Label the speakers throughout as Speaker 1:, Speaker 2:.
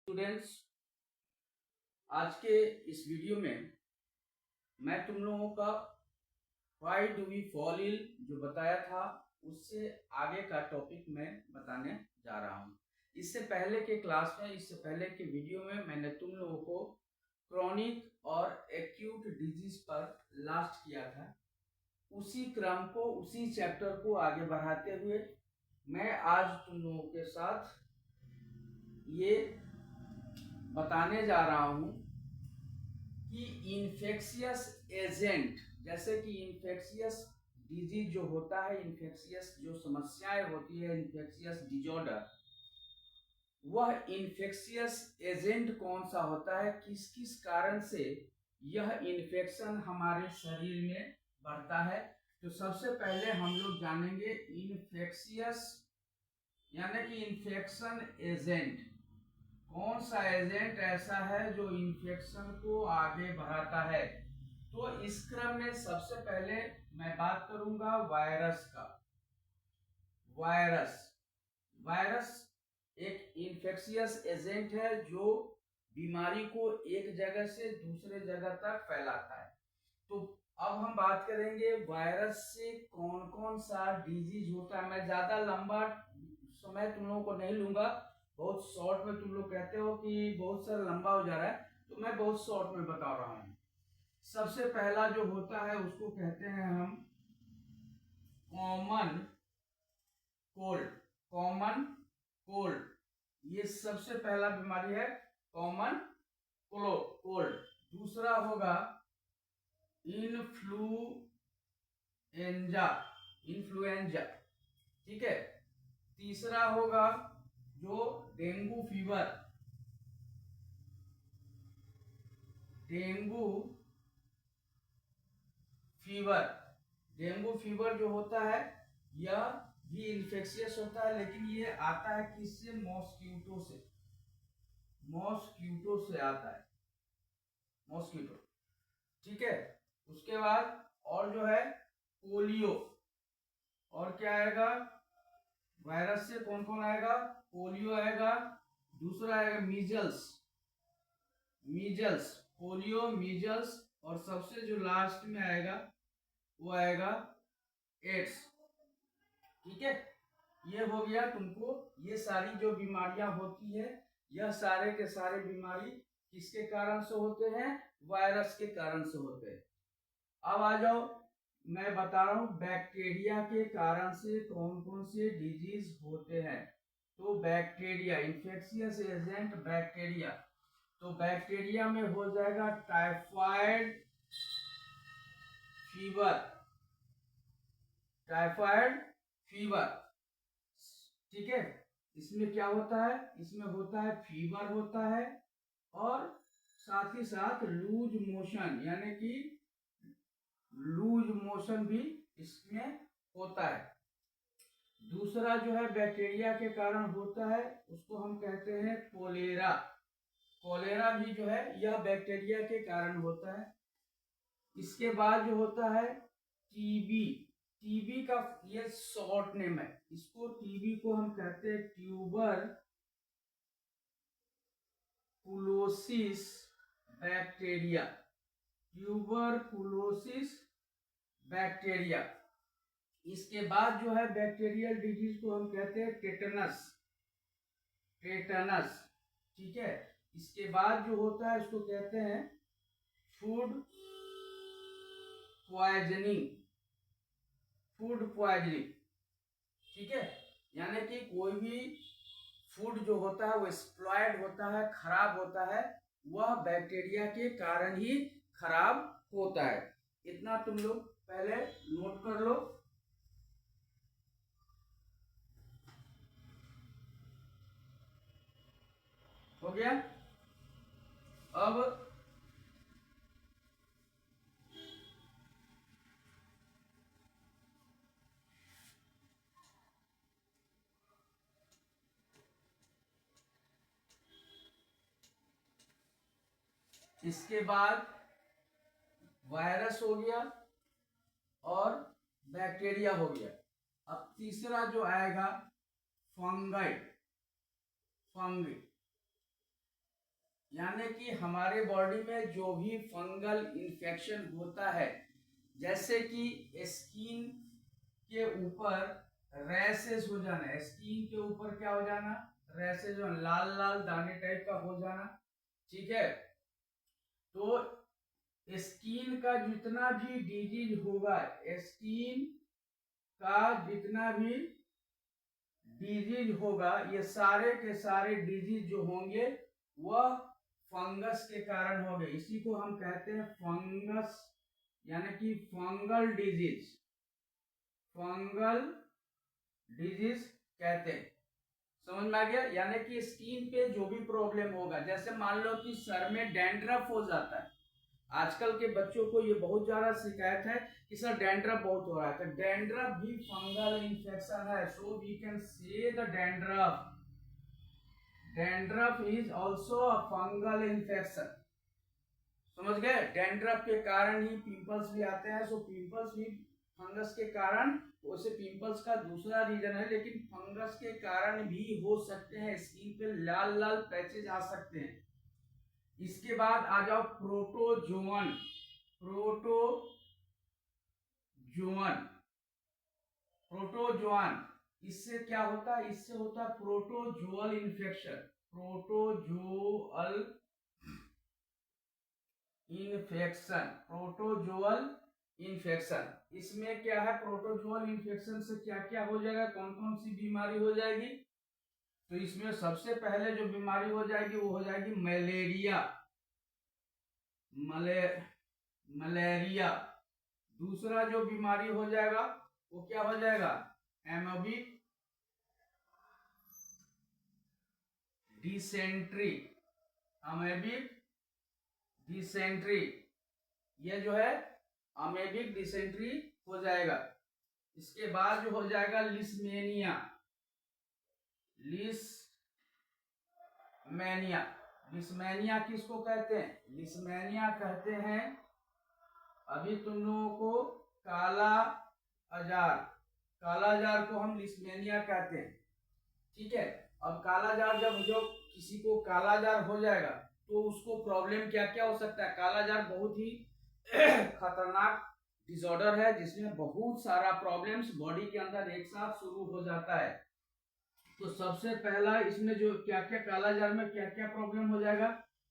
Speaker 1: Students, आज के इस वीडियो में मैं तुम लोगों का why do we fall ill जो बताया था उससे आगे का टॉपिक मैं बताने जा रहा हूँ। इससे पहले के क्लास में, इससे पहले के वीडियो में मैंने तुम लोगों को क्रॉनिक और एक्यूट डिजीज पर लास्ट किया था। उसी क्रम को, उसी चैप्टर को आगे बढ़ाते हुए मैं आज तुम लोगों के साथ ये बताने जा रहा हूँ कि इन्फेक्शियस एजेंट, जैसे कि इन्फेक्शियस डिजीज जो होता है, इन्फेक्शियस जो समस्याएं होती है, इन्फेक्शियस डिजॉर्डर, वह इन्फेक्शियस एजेंट कौन सा होता है, किस किस कारण से यह इन्फेक्शन हमारे शरीर में बढ़ता है। तो सबसे पहले हम लोग जानेंगे इन्फेक्शियस यानी कि इन्फेक्शन एजेंट। कौन सा एजेंट ऐसा है जो इन्फेक्शन को आगे बढ़ाता है। तो इस क्रम में सबसे पहले मैं बात करूंगा वायरस का। वायरस एक इन्फेक्शियस एजेंट है जो बीमारी को एक जगह से दूसरे जगह तक फैलाता है। तो अब हम बात करेंगे वायरस से कौन कौन सा डिजीज होता है। मैं ज्यादा लंबा समय तुम लोगों को नहीं लूंगा, बहुत शॉर्ट में। तुम लोग कहते हो कि बहुत सारा लंबा हो जा रहा है, तो मैं बहुत शॉर्ट में बता रहा हूँ। सबसे पहला जो होता है उसको कहते हैं हम कॉमन कोल्ड। ये सबसे पहला बीमारी है, कॉमन कोल्ड। दूसरा होगा इन्फ्लुएंजा, ठीक है। तीसरा होगा जो डेंगू फीवर जो होता है, यह भी इन्फेक्शियस होता है, लेकिन ये आता है किससे? मॉस्किटो से आता है, मॉस्किटो, ठीक है। उसके बाद और जो है पोलियो। और क्या आएगा वायरस से? कौन कौन आएगा? पोलियो आएगा। दूसरा आएगा पोलियो, मीजल्स, और सबसे जो लास्ट में आएगा वो आएगा एड्स, ठीक है। ये हो गया तुमको। ये सारी जो बीमारियां होती है, यह सारे के सारे बीमारी किसके कारण से होते हैं? वायरस के कारण से होते हैं। अब आ जाओ, मैं बता रहा हूं बैक्टीरिया के कारण से कौन कौन से डिजीज होते हैं। तो बैक्टीरिया, इन्फेक्शियस एजेंट बैक्टीरिया। तो बैक्टीरिया में हो जाएगा टाइफाइड फीवर, ठीक है। इसमें क्या होता है? इसमें होता है फीवर होता है, और साथ ही साथ लूज मोशन, यानी कि लूज मोशन भी इसमें होता है। दूसरा जो है बैक्टीरिया के कारण होता है, उसको हम कहते हैं कोलेरा भी जो है यह बैक्टीरिया के कारण होता है। इसके बाद जो होता है टीबी का ये शॉर्ट नेम है, इसको टीबी को हम कहते हैं ट्यूबर कुलोसिस बैक्टीरिया। इसके बाद जो है बैक्टीरियल डिजीज को हम कहते हैं टेटनस, ठीक है। इसके बाद जो होता है इसको कहते हैं फूड पॉइजनिंग, ठीक है। यानी कि कोई भी फूड जो होता है वो स्पॉइल्ड होता है, खराब होता है, वह बैक्टीरिया के कारण ही खराब होता है। इतना तुम लोग पहले नोट कर लो। हो गया। अब इसके बाद वायरस हो गया और बैक्टीरिया हो गया। अब तीसरा जो आएगा फंगी। यानी कि हमारे बॉडी में जो भी फंगल इन्फेक्शन होता है, जैसे कि स्किन के ऊपर रैशेस हो जाना, स्किन के ऊपर क्या हो जाना, रैशेज, लाल लाल दाने टाइप का हो जाना, ठीक है। तो स्किन का जितना भी डिजीज होगा, स्किन का जितना भी डिजीज होगा, ये सारे के सारे डिजीज जो होंगे वह फंगस के कारण होंगे। इसी को हम कहते हैं फंगस, यानी कि फंगल डिजीज, फंगल डिजीज कहते हैं। समझ में आ गया? यानी कि स्किन पे जो भी प्रॉब्लम होगा, जैसे मान लो कि सर में डैंड्रफ हो जाता है, आजकल के बच्चों को ये बहुत ज्यादा शिकायत है कि सर डैंड्रफ बहुत हो रहा है, तो डैंड्रफ भी फंगल इन्फेक्शन है। So we can say the dandruff, dandruff is also a fungal infection. समझ गए? डैंड्रफ के कारण ही पिंपल्स भी आते हैं। सो पिंपल्स भी फंगस के कारण, वैसे पिंपल्स का दूसरा रीजन है, लेकिन फंगस के कारण भी हो सकते हैं, स्किन पे लाल लाल पैचेज आ सकते हैं। इसके बाद आ जाओ प्रोटोजोअन, प्रोटोजोअन, प्रोटोजोअन, इससे क्या होता है? इससे होता है protozoal infection, protozoal infection, protozoal infection. इसमें क्या है, प्रोटोजोअल इन्फेक्शन से क्या क्या हो जाएगा, कौन कौन सी बीमारी हो जाएगी? तो इसमें सबसे पहले जो बीमारी हो जाएगी वो हो जाएगी मलेरिया, मलेरिया। दूसरा जो बीमारी हो जाएगा वो क्या हो जाएगा, एमोबिक डिसेंट्री, अमेबिक डिसेंट्री, ये जो है अमेबिक डिसेंट्री हो जाएगा। इसके बाद जो हो जाएगा लिस्मेनिया, लिस्मेनिया, लिस्मेनिया किसको कहते हैं? लिस्मेनिया कहते हैं, अभी तुम लोगों को काला अजार, काला अजार को हम लिस्मेनिया कहते हैं, ठीक है। अब काला अजार, जब जो किसी को काला अजार हो जाएगा तो उसको प्रॉब्लम क्या क्या हो सकता है? काला अजार बहुत ही खतरनाक डिसऑर्डर है, जिसमें बहुत सारा प्रॉब्लम्स बॉडी के अंदर एक साथ शुरू हो जाता है। तो सबसे पहला इसमें जो क्या क्या, काला अजार में क्या क्या प्रॉब्लम हो जाएगा,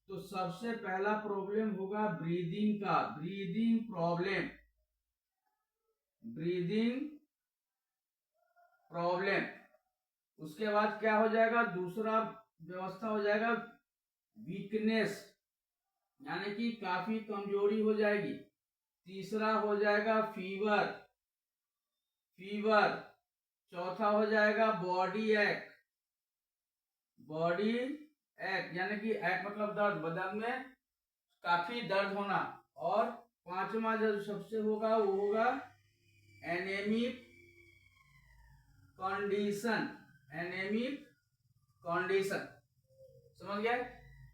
Speaker 1: तो सबसे पहला प्रॉब्लम होगा ब्रीदिंग का, ब्रीदिंग प्रॉब्लम, ब्रीदिंग प्रॉब्लम। उसके बाद क्या हो जाएगा, दूसरा व्यवस्था हो जाएगा वीकनेस, यानी कि काफी कमजोरी हो जाएगी। तीसरा हो जाएगा फीवर, फीवर। चौथा हो जाएगा बॉडी एक, बॉडी एक यानी कि एक मतलब दर्द, बदन में काफी दर्द होना। और पांचवा जो सबसे होगा वो होगा एनेमिक कंडीशन, एनेमिक कंडीशन। समझ गए?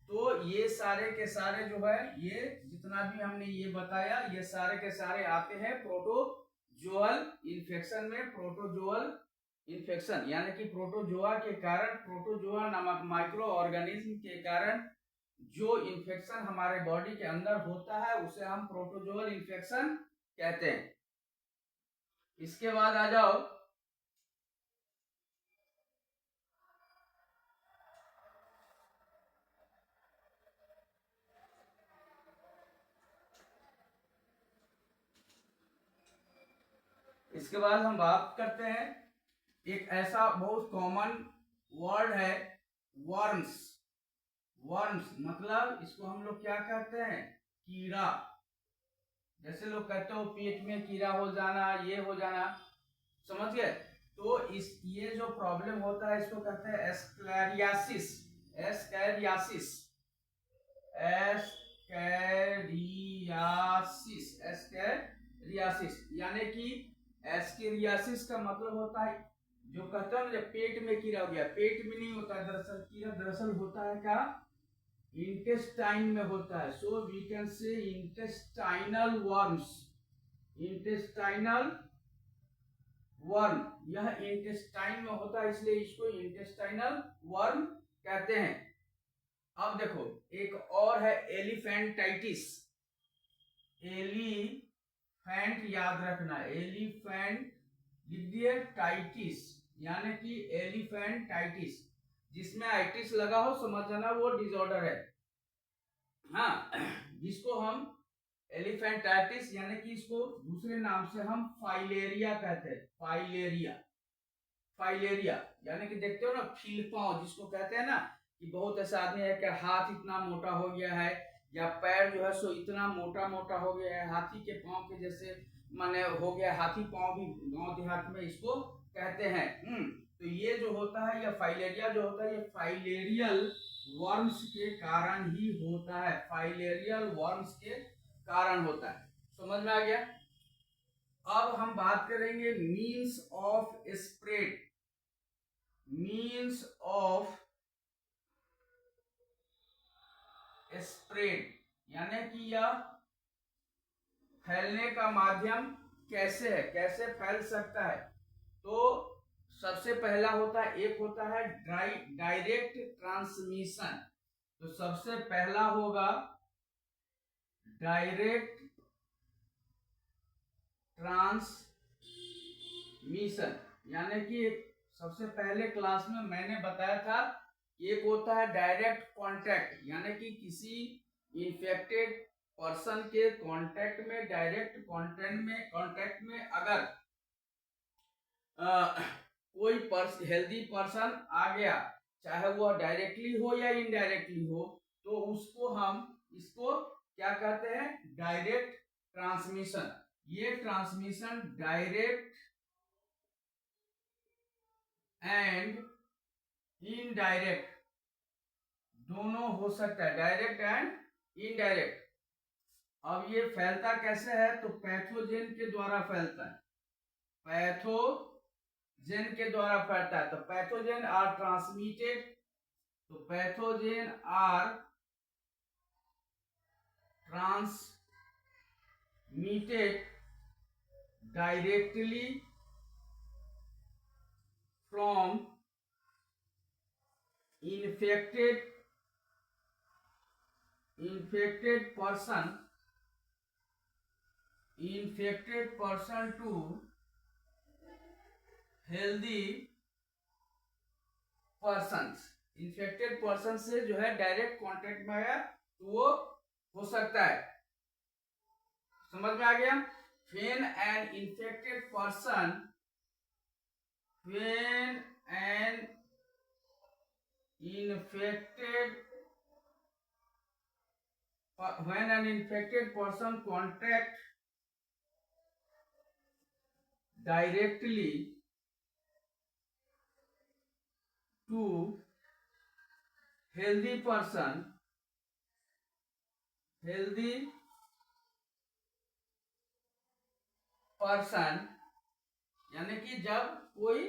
Speaker 1: तो ये सारे के सारे जो है, ये जितना भी हमने ये बताया, ये सारे के सारे आते हैं प्रोटोजोअल इन्फेक्शन में। प्रोटोजोअल इन्फेक्शन यानी कि प्रोटोजोआ के कारण, प्रोटोजोआ नामक माइक्रो ऑर्गेनिज्म के कारण जो इन्फेक्शन हमारे बॉडी के अंदर होता है उसे हम प्रोटोजोअल इन्फेक्शन कहते हैं। इसके बाद आ जाओ इसके बाद हम बात करते हैं एक ऐसा बहुत कॉमन वर्ड है वर्म्स। वर्म्स मतलब इसको हम लोग क्या कहते हैं, कीड़ा। जैसे लोग कहते हो पेट में कीड़ा हो जाना, ये हो जाना, समझ गए? तो इस ये जो प्रॉब्लम होता है इसको कहते हैं एस्क्लेरियासिस, एस्क्लेरियासिस, एस्केरियासिस, एस्केरियासिस। यानी कि एस्केरियासिस का मतलब होता है, जो कहते हैं ना जब पेट में कीड़ा हो गया, पेट में नहीं होता है दरअसल कीड़ा, दरअसल होता है क्या, इंटेस्टाइन में होता है। So we can say intestinal worms, intestinal worm, यह इंटेस्टाइन में होता है इसलिए इसको इंटेस्टाइनल वर्म कहते हैं। अब अब देखो एक और है एलिफेंटाइटिस। एलिफेंट याद रखना, एलिफेंट लिख दिए, टाइटिस यानी कि एलिफेंटाइटिस, जिसमें आइटिस लगा हो समझ जाना वो डिसऑर्डर है। हाँ, जिसको हम एलिफेंटाइटिस यानी कि इसको दूसरे नाम से हम फाइलेरिया कहते हैं। फाइलेरिया, फाइलेरिया यानी कि देखते हो ना फीलपांव जिसको कहते हैं ना, कि बहुत ऐसा आदमी है कि हाथ इतना मोटा हो गया है या पैर जो है सो इतना मोटा मोटा हो गया है, हाथी के पांव के जैसे माने हो गया, हाथी पांव भी गांव देहात में इसको कहते हैं। तो ये जो होता है, ये फाइलेरिया जो होता है, ये फाइलेरियल वर्म्स के कारण ही होता है। फाइलेरियल वर्म्स के कारण होता है। समझ में आ गया? अब हम बात करेंगे means of spread. Means of spread यानी कि यह फैलने का माध्यम कैसे है, कैसे फैल सकता है। तो सबसे पहला होता है, एक होता है डायरेक्ट ट्रांसमिशन। तो सबसे पहला होगा डायरेक्ट ट्रांसमिशन, यानी कि सबसे पहले क्लास में मैंने बताया था, एक होता है डायरेक्ट कांटेक्ट, यानी कि किसी इन्फेक्टेड पर्सन के कांटेक्ट में, डायरेक्ट कांटेक्ट में अगर कोई हेल्दी पर्सन आ गया, चाहे वो डायरेक्टली हो या इनडायरेक्टली हो, तो उसको हम इसको क्या कहते हैं, डायरेक्ट ट्रांसमिशन। ये ट्रांसमिशन डायरेक्ट एंड इनडायरेक्ट दोनों हो सकता है, डायरेक्ट एंड इनडायरेक्ट। अब ये फैलता कैसे है, तो पैथोजेन के द्वारा फैलता है। पैथोजेन के द्वारा फैलता है। तो पैथोजेन आर ट्रांसमिटेड, तो pathogen are transmitted directly from infected person to healthy persons। Infected person से जो है डायरेक्ट कांटेक्ट में आया तो वो हो सकता है। समझ में आ गया? when an infected person contact directly to healthy person यानी कि जब कोई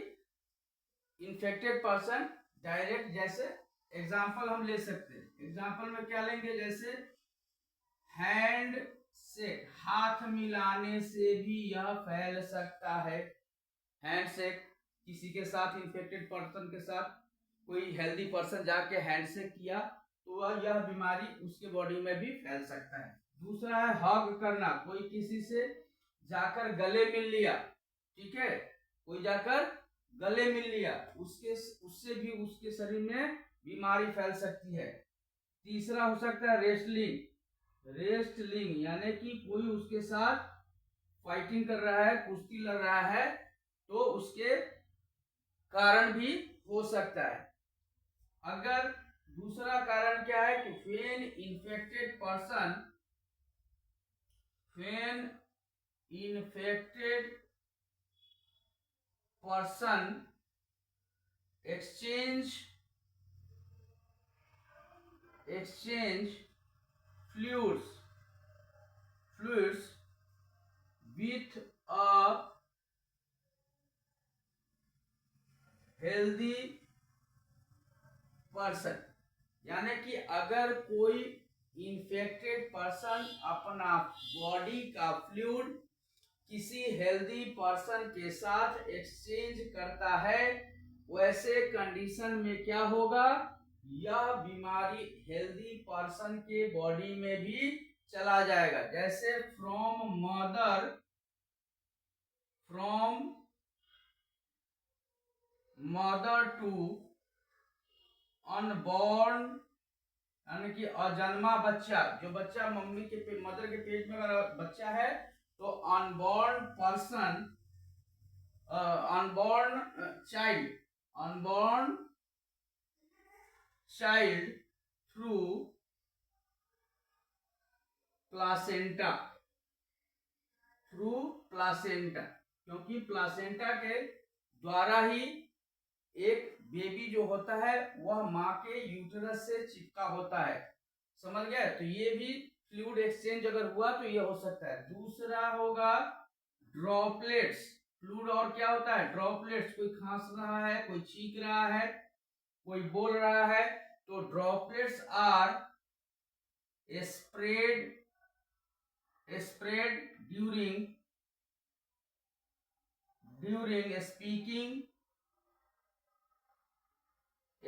Speaker 1: इन्फेक्टेड पर्सन डायरेक्ट, जैसे एग्जांपल हम ले सकते हैं, एग्जांपल में क्या लेंगे, जैसे हैंड से, हाथ मिलाने से भी यह फैल सकता है। हैंड से किसी के साथ, इन्फेक्टेड पर्सन के साथ कोई हेल्दी पर्सन जाके हैंड से किया तो वह यह बीमारी उसके बॉडी में भी फैल सकता है। दूसरा है हग करना, कोई किसी से जाकर गले मिल लिया, ठीक है, कोई जाकर गले मिल लिया, उससे भी उसके शरीर में बीमारी फैल सकती है। तीसरा हो सकता है रेस्टलिंग यानी कि कोई उसके साथ फाइटिंग कर रहा है, कुश्ती लड़ रहा है, तो उसके कारण भी हो सकता है। अगर दूसरा कारण क्या है कि when infected person exchange fluids with a healthy person, यानी कि अगर कोई इन्फेक्टेड पर्सन अपना बॉडी का फ्लूइड किसी हेल्दी पर्सन के साथ एक्सचेंज करता है, वैसे कंडीशन में क्या होगा, यह बीमारी हेल्दी पर्सन के बॉडी में भी चला जाएगा। जैसे फ्रॉम मदर टू अनबॉर्न, यानी कि अजन्मा बच्चा, जो बच्चा मम्मी के मदर के पेट में अगर बच्चा है तो unborn person, unborn child through placenta, क्योंकि प्लासेंटा के द्वारा ही एक बेबी जो होता है वह माँ के यूटेरस से चिपका होता है। समझ गए? तो ये भी फ्लूइड एक्सचेंज अगर हुआ तो ये हो सकता है। दूसरा होगा ड्रॉपलेट्स। फ्लूइड और क्या होता है? ड्रॉपलेट्स। कोई खांस रहा है, कोई छींक रहा है, कोई बोल रहा है, तो droplets are spread during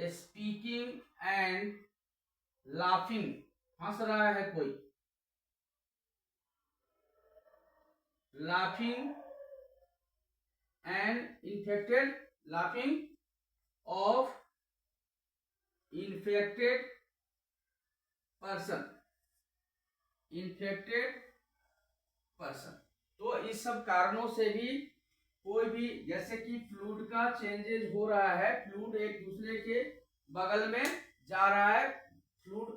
Speaker 1: speaking and laughing। हंस रहा है कोई, laughing of infected person। तो इस सब कारणों से भी कोई भी, जैसे कि फ्लूइड का चेंजेज हो रहा है, फ्लूइड एक दूसरे के बगल में जा रहा है, फ्लूइड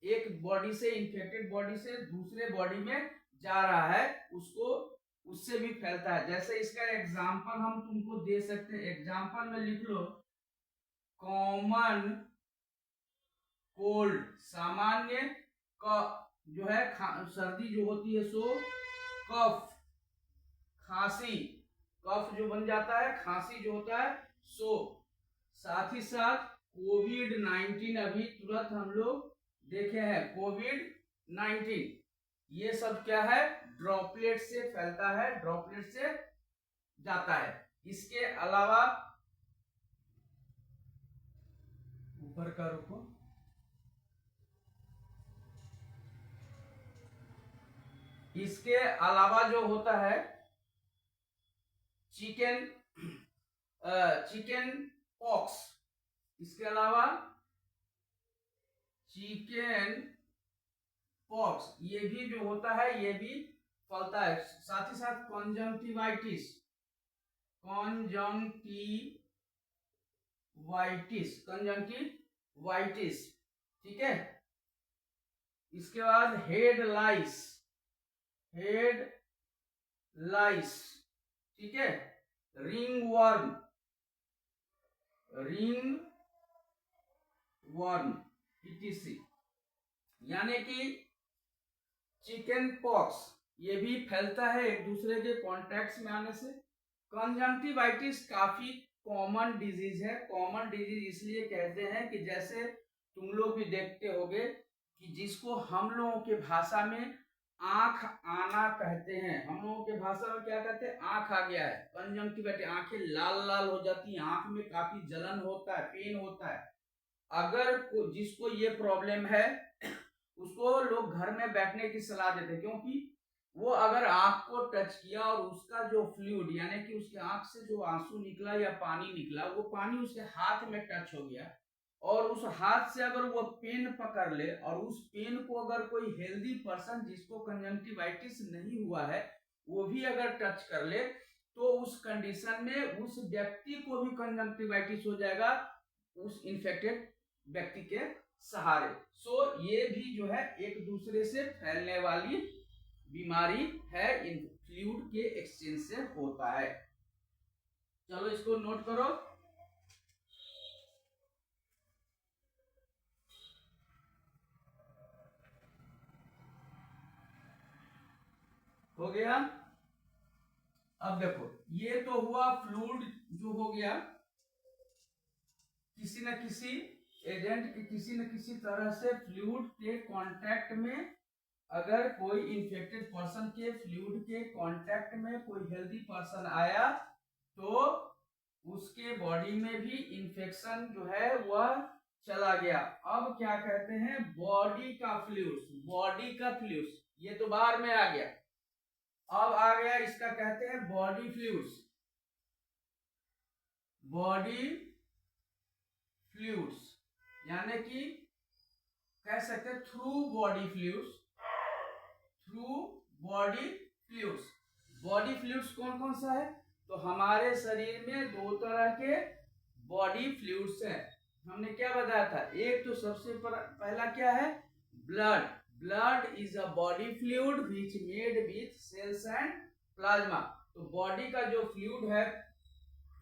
Speaker 1: एक बॉडी से, इन्फेक्टेड बॉडी से दूसरे बॉडी में जा रहा है, उससे भी फैलता है। जैसे इसका एग्जांपल हम तुमको दे सकते हैं। एग्जांपल में लिख लो कॉमन कोल्ड, सामान्य जो है सर्दी जो होती है सो कफ, खांसी, कफ जो बन जाता है, खांसी जो होता है सो। साथ ही साथ कोविड-19 अभी तुरंत हम लोग देखे हैं, कोविड-19, ये सब क्या है? ड्रॉपलेट से फैलता है, ड्रॉपलेट से जाता है। इसके अलावा ऊपर का रुको, इसके अलावा जो होता है चिकन पॉक्स, इसके अलावा चिकन पॉक्स ये भी जो होता है ये भी फैलता है। साथ ही साथ कंजंक्टिवाइटिस, ठीक है। इसके बाद हेड लाइस, ठीक है, रिंग वर्म etc। यानी कि चिकन पॉक्स ये भी फैलता है एक दूसरे के कॉन्टैक्ट में आने से। कंजंक्टिवाइटिस काफी कॉमन डिजीज है। कॉमन डिजीज इसलिए कहते हैं कि जैसे तुम लोग भी देखते होगे कि जिसको हम लोगों के भाषा में आंख आना कहते हैं, हम लोगों के भाषा में क्या कहते हैं? आंख आ गया है, कंजंक्टिवाइटिस, आंखें लाल लाल हो जाती हैं, आंख में काफी जलन होता है, पेन होता है। अगर जिसको ये प्रॉब्लम है उसको लोग घर में बैठने की सलाह देते हैं, क्योंकि वो अगर आंख को टच किया और उसका जो फ्लूइड यानी कि उसके आंख से जो आंसू निकला या पानी निकला, वो पानी उसके हाथ में टच हो गया और उस हाथ से अगर वो पेन पकड़ ले और उस पेन को अगर कोई हेल्दी पर्सन जिसको कंजंक्टिवाइटिस नहीं हुआ है वो भी अगर टच कर ले तो उस कंडीशन में उस व्यक्ति को भी कंजंक्टिवाइटिस हो जाएगा उस इन्फेक्टेड व्यक्ति के सहारे। सो ये भी जो है एक दूसरे से फैलने वाली बीमारी है, इन फ्लूइड के एक्सचेंज से होता है। चलो इसको नोट करो। हो गया? अब देखो ये तो हुआ फ्लूइड जो हो गया, किसी न किसी एजेंट के किसी न किसी तरह से फ्लूइड के कांटेक्ट में, अगर कोई इन्फेक्टेड पर्सन के फ्लूइड के कांटेक्ट में कोई हेल्दी पर्सन आया तो उसके बॉडी में भी इन्फेक्शन जो है वह चला गया। अब क्या कहते हैं, बॉडी का फ्लूइड्स, बॉडी का फ्लूइड्स, ये तो बाहर में आ गया। अब आ गया इसका कहते हैं बॉडी फ्लूइड्स, बॉडी फ्लूइड्स, यानी कि कह सकते हैं through body fluids, through body fluids. Body fluids कौन कौन सा है, तो हमारे शरीर में दो तरह के बॉडी फ्लूइड्स हैं। हमने क्या बताया था, एक तो सबसे पहला क्या है, blood. Blood is a body fluid which made with cells and plasma. तो बॉडी का जो फ्लूइड है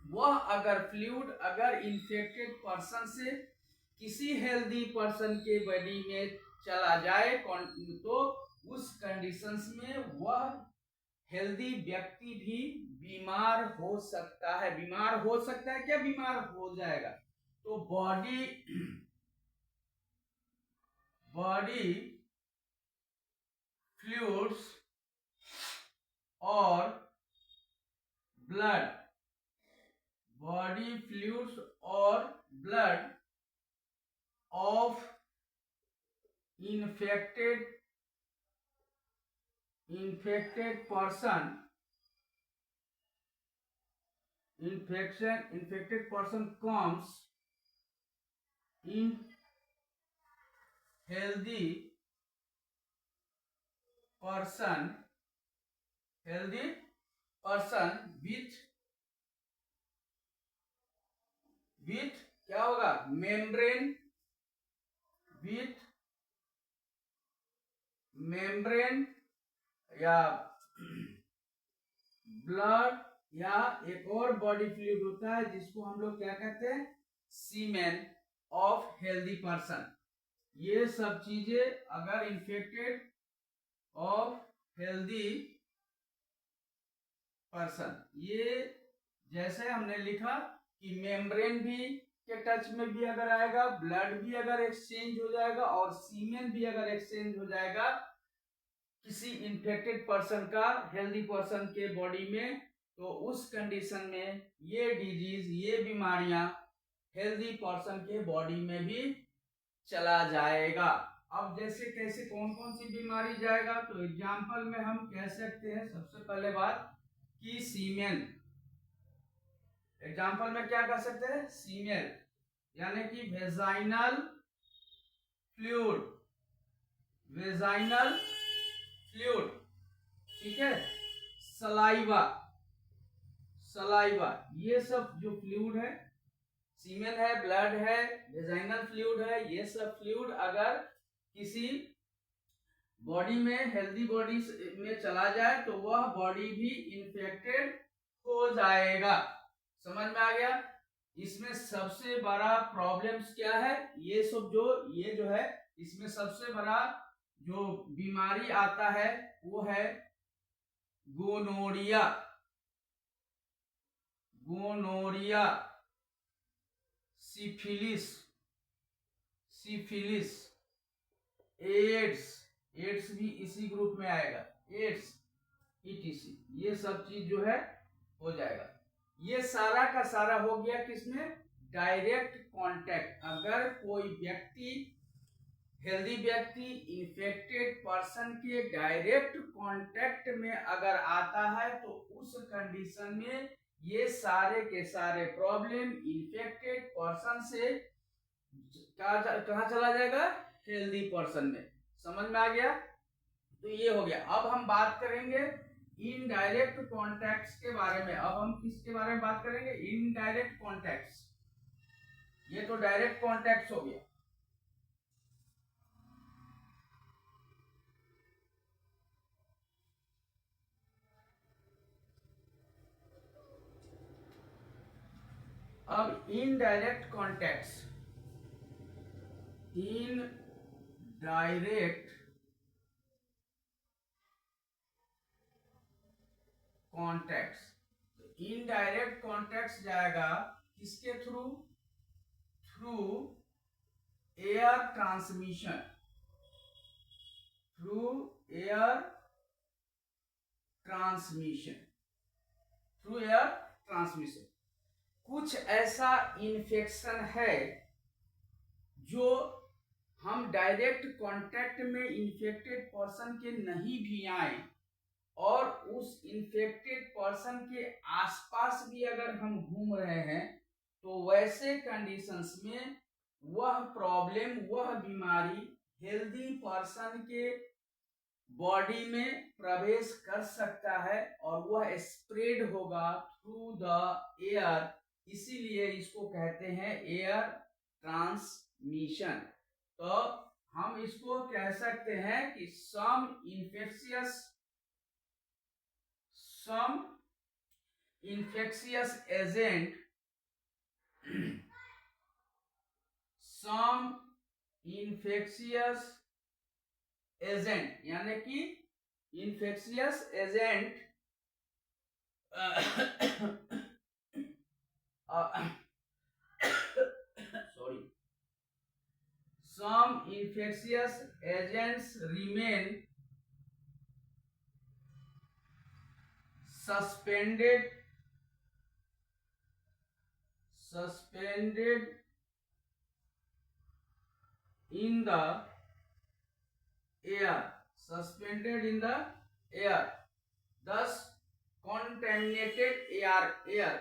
Speaker 1: वह अगर इन्फेक्टेड पर्सन से किसी हेल्दी पर्सन के बॉडी में चला जाए तो उस कंडीशंस में वह हेल्दी व्यक्ति भी बीमार हो सकता है। बीमार हो सकता है क्या, बीमार हो जाएगा। तो बॉडी फ्लूइड्स और ब्लड, बॉडी फ्लूइड्स और blood of infected person, infected person comes in healthy person with क्या होगा, मेम्ब्रेन, with मेम्ब्रेन या ब्लड, या एक और बॉडी फ्लूइड होता है जिसको हम लोग क्या कहते हैं, सीमेन ऑफ हेल्दी पर्सन। ये सब चीजें अगर इन्फेक्टेड ऑफ हेल्दी पर्सन, ये जैसे हमने लिखा कि मेम्ब्रेन भी के टच में भी अगर आएगा, ब्लड भी अगर एक्सचेंज हो जाएगा और सीमेन भी अगर एक्सचेंज हो जाएगा किसी इन्फेक्टेड पर्सन का हेल्दी पर्सन के बॉडी में, तो उस कंडीशन में ये डिजीज, ये बीमारियां हेल्दी पर्सन के बॉडी में भी चला जाएगा। अब जैसे कैसे कौन कौन सी बीमारी जाएगा, तो एग्जांपल में हम कह सकते हैं सबसे पहले बात कि सीमेन, एग्जांपल में क्या कह सकते हैं, सीमेन यानी कि वेजाइनल फ्लूइड, वेजाइनल फ्लूइड, ठीक है, सलाइवा, सलाइवा, ये सब जो फ्लूइड है, सीमेन है, ब्लड है, वेजाइनल फ्लूइड है, ये सब फ्लूइड अगर किसी बॉडी में, हेल्दी बॉडी में चला जाए तो वह बॉडी भी इन्फेक्टेड हो जाएगा। समझ में आ गया। इसमें सबसे बड़ा प्रॉब्लम्स क्या है, ये सब ये जो है, इसमें सबसे बड़ा जो बीमारी आता है वो है gonorrhoea, gonorrhoea, syphilis, syphilis, AIDS, AIDS भी इसी ग्रुप में आएगा, एड्स, ईटीसी, ये सब चीज जो है हो जाएगा। ये सारा का सारा हो गया किसमें, डायरेक्ट कांटेक्ट। अगर कोई व्यक्ति, हेल्दी व्यक्ति इन्फेक्टेड पर्सन के डायरेक्ट कांटेक्ट में अगर आता है तो उस कंडीशन में ये सारे के सारे प्रॉब्लम इन्फेक्टेड पर्सन से कहाँ चला जाएगा, हेल्दी पर्सन में। समझ में आ गया। तो ये हो गया। अब हम बात करेंगे इनडायरेक्ट कॉन्टैक्ट्स के बारे में। अब हम किसके बारे में बात करेंगे, इनडायरेक्ट कॉन्टैक्ट्स। ये तो डायरेक्ट कॉन्टैक्ट्स हो गया। अब indirect contacts, indirect contacts, indirect contacts जाएगा किसके through, through air transmission, through air transmission, through air transmission. कुछ ऐसा इन्फेक्शन है जो हम डायरेक्ट कांटेक्ट में इन्फेक्टेड पर्सन के नहीं भी आए और उस इन्फेक्टेड पर्सन के आसपास भी अगर हम घूम रहे हैं तो वैसे कंडीशंस में वह प्रॉब्लम, वह बीमारी हेल्दी पर्सन के बॉडी में प्रवेश कर सकता है और वह स्प्रेड होगा थ्रू द एयर, इसीलिए इसको कहते हैं एयर ट्रांसमिशन। तो हम इसको कह सकते हैं कि सम infectious agent यानी कि infectious agent sorry, some infectious agents remain suspended in the air, thus contaminated air।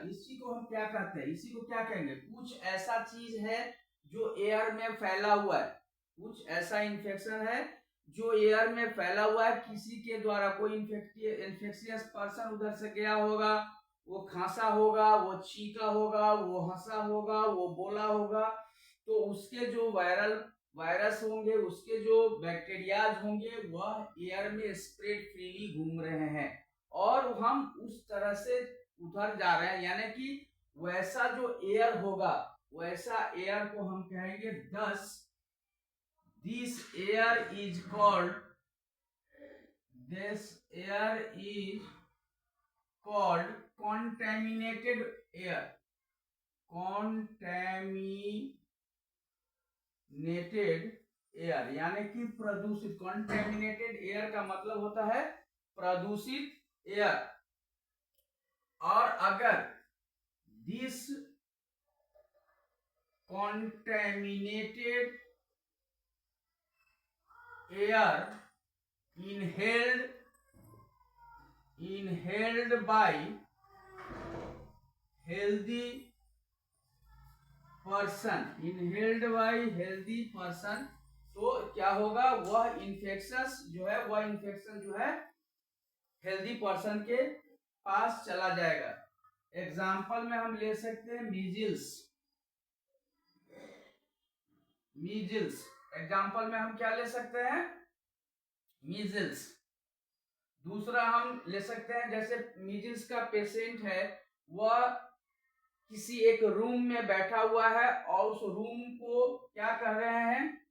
Speaker 1: इसी को हम क्या कहते हैं, इसी को क्या कहेंगे, कुछ ऐसा चीज है जो एयर में फैला हुआ है, कुछ ऐसा इन्फेक्शन है जो एयर में फैला हुआ है, किसी के द्वारा कोई इन्फेक्शियस पर्सन उधर से गया होगा, वो खांसा होगा, वो छींका होगा, वो हंसा होगा, वो बोला होगा, तो उसके जो वायरस होंगे, उसके जो बैक्टीरियाज होंगे, वह एयर में स्प्रेड फ्रीली घूम रहे हैं और हम उस तरह से उधर जा रहे हैं, यानी कि वैसा जो एयर होगा वैसा एयर को हम कहेंगे दस this air is called contaminated air। यानी कि प्रदूषित। कंटेमिनेटेड एयर का मतलब होता है प्रदूषित एयर। और अगर this contaminated air inhaled by healthy person, तो क्या होगा, वह इन्फेक्शन जो है हेल्दी पर्सन के पास चला जाएगा। एग्जाम्पल में हम ले सकते हैं मीजल्स। एग्जाम्पल में हम क्या ले सकते हैं, मीजल्स। दूसरा हम ले सकते हैं, जैसे मीजल्स का पेशेंट है, वह किसी एक रूम में बैठा हुआ है और उस रूम को क्या कह रहे हैं,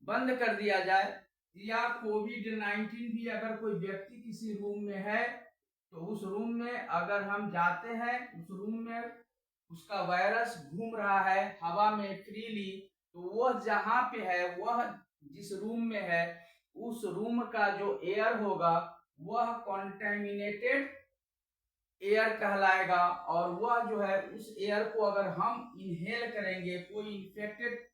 Speaker 1: बंद कर दिया जाए, या कोविड-19 भी अगर कोई व्यक्ति किसी रूम में है तो उस रूम में अगर हम जाते हैं, उस रूम में उसका वायरस घूम रहा है हवा में फ्रीली, तो वह जहां पे है, वह जिस रूम में है, उस रूम का जो एयर होगा वह कॉन्टेमिनेटेड एयर कहलाएगा। और वह जो है उस एयर को अगर हम इनहेल करेंगे, कोई इन्फेक्टेड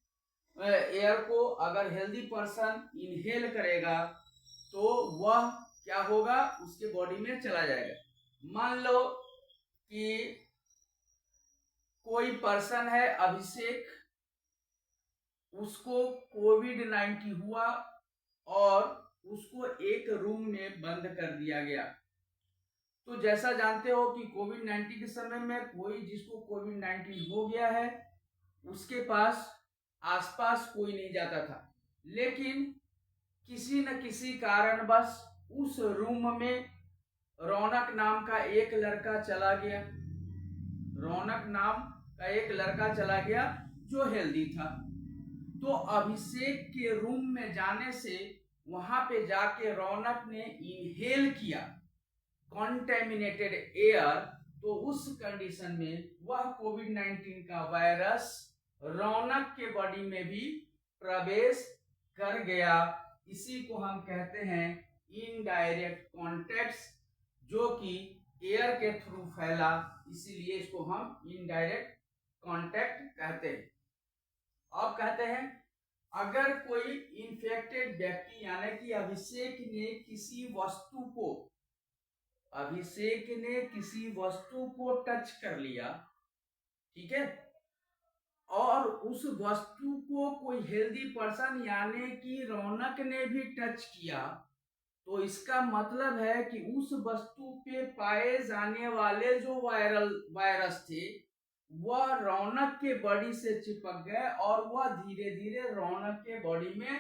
Speaker 1: एयर को अगर हेल्दी पर्सन इनहेल करेगा तो वह क्या होगा, उसके बॉडी में चला जाएगा। मान लो कि कोई पर्सन है अभिषेक, उसको कोविड-19 हुआ और उसको एक रूम में बंद कर दिया गया। तो जैसा जानते हो कि कोविड-19 के समय में कोई जिसको कोविड-19 हो गया है उसके पास आसपास कोई नहीं जाता था, लेकिन किसी न किसी कारणवश उस रूम में रौनक नाम का एक लड़का चला गया जो हेल्दी था। तो अभिषेक के रूम में जाने से वहां पे जाके रौनक ने इनहेल किया कॉन्टेमिनेटेड एयर, तो उस कंडीशन में वह कोविड-19 का वायरस रौनक के बॉडी में भी प्रवेश कर गया। इसी को हम कहते हैं इनडायरेक्ट कॉन्टैक्ट, जो कि एयर के थ्रू फैला, इसीलिए इसको हम इनडायरेक्ट कॉन्टैक्ट कहते हैं। अब कहते हैं अगर कोई इन्फेक्टेड व्यक्ति यानी कि अभिषेक ने किसी वस्तु को टच कर लिया, ठीक है, और उस वस्तु को कोई हेल्दी पर्सन यानी कि रौनक ने भी टच किया, तो इसका मतलब है कि उस वस्तु पे पाए जाने वाले जो वायरस थे वह रौनक के बॉडी से चिपक गए और वह धीरे धीरे रौनक के बॉडी में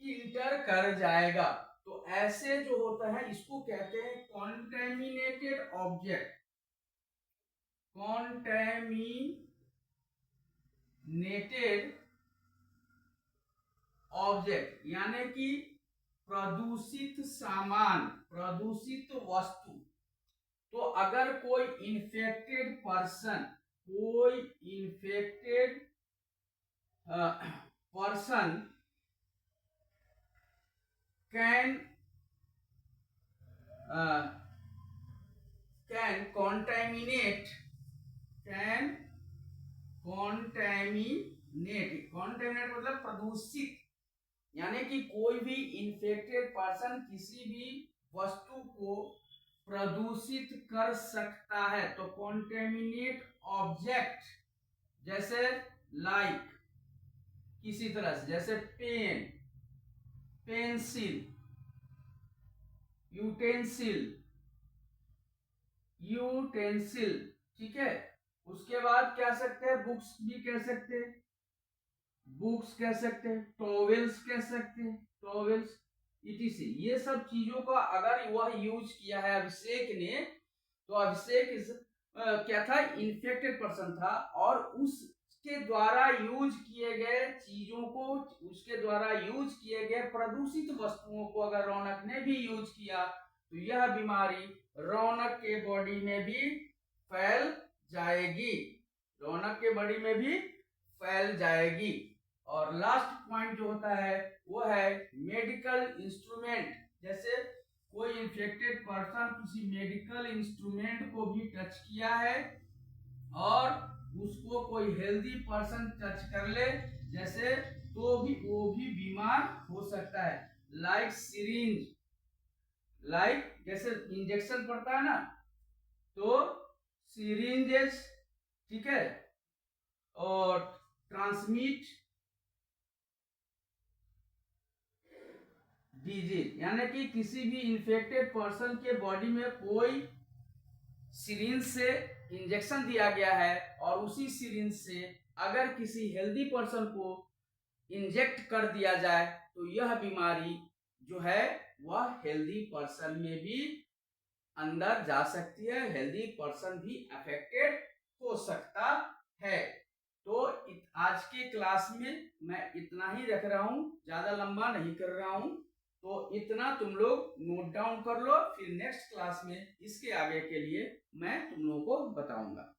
Speaker 1: इंटर कर जाएगा। तो ऐसे जो होता है इसको कहते हैं कॉन्टेमिनेटेड ऑब्जेक्ट। कॉन्टेमिनेटेड ऑब्जेक्ट यानी कि प्रदूषित सामान, प्रदूषित वस्तु। तो अगर कोई इन्फेक्टेड पर्सन कैन contaminate मतलब प्रदूषित, यानी कि कोई भी इन्फेक्टेड पर्सन किसी भी वस्तु को प्रदूषित कर सकता है। तो कॉन्टेमिनेट ऑब्जेक्ट जैसे लाइक किसी तरह से, जैसे पेन, पेंसिल, यूटेंसिल, ठीक है। उसके बाद कह सकते हैं बुक्स भी कह सकते हैं, टॉवेल्स कह सकते हैं, टॉवेल्स इटीसी। ये सब चीजों का अगर वह यूज किया है अभिषेक ने, तो अभिषेक क्या था, इन्फेक्टेड पर्सन था, और उसके द्वारा यूज किए गए चीजों को, उसके द्वारा यूज किए गए प्रदूषित वस्तुओं को अगर रौनक ने भी यूज किया तो यह बीमारी रौनक के बॉडी में भी फैल जाएगी, रौनक के बॉडी में भी फैल जाएगी। और लास्ट पॉइंट जो होता है वो है मेडिकल इंस्ट्रूमेंट। जैसे कोई इन्फेक्टेड पर्सन किसी मेडिकल इंस्ट्रूमेंट को भी टच किया है और उसको कोई हेल्दी पर्सन टच कर ले जैसे, तो भी वो भी बीमार हो सकता है। लाइक सिरिंज, लाइक जैसे इंजेक्शन पड़ता है ना, तो सिरिंजेस, ठीक है, और ट्रांसमिट डिजीज, यानी कि किसी भी इन्फेक्टेड पर्सन के बॉडी में कोई सिरिंज से इंजेक्शन दिया गया है और उसी सिरिंज से अगर किसी हेल्दी पर्सन को इंजेक्ट कर दिया जाए तो यह बीमारी जो है वह हेल्दी पर्सन में भी अंदर जा सकती है, हेल्दी पर्सन भी अफेक्टेड हो सकता है। तो आज के क्लास में मैं इतना ही रख रहा हूं, ज्यादा लंबा नहीं कर रहा हूं, तो इतना तुम लोग नोट डाउन कर लो, फिर नेक्स्ट क्लास में इसके आगे के लिए मैं तुम लोगों को बताऊंगा।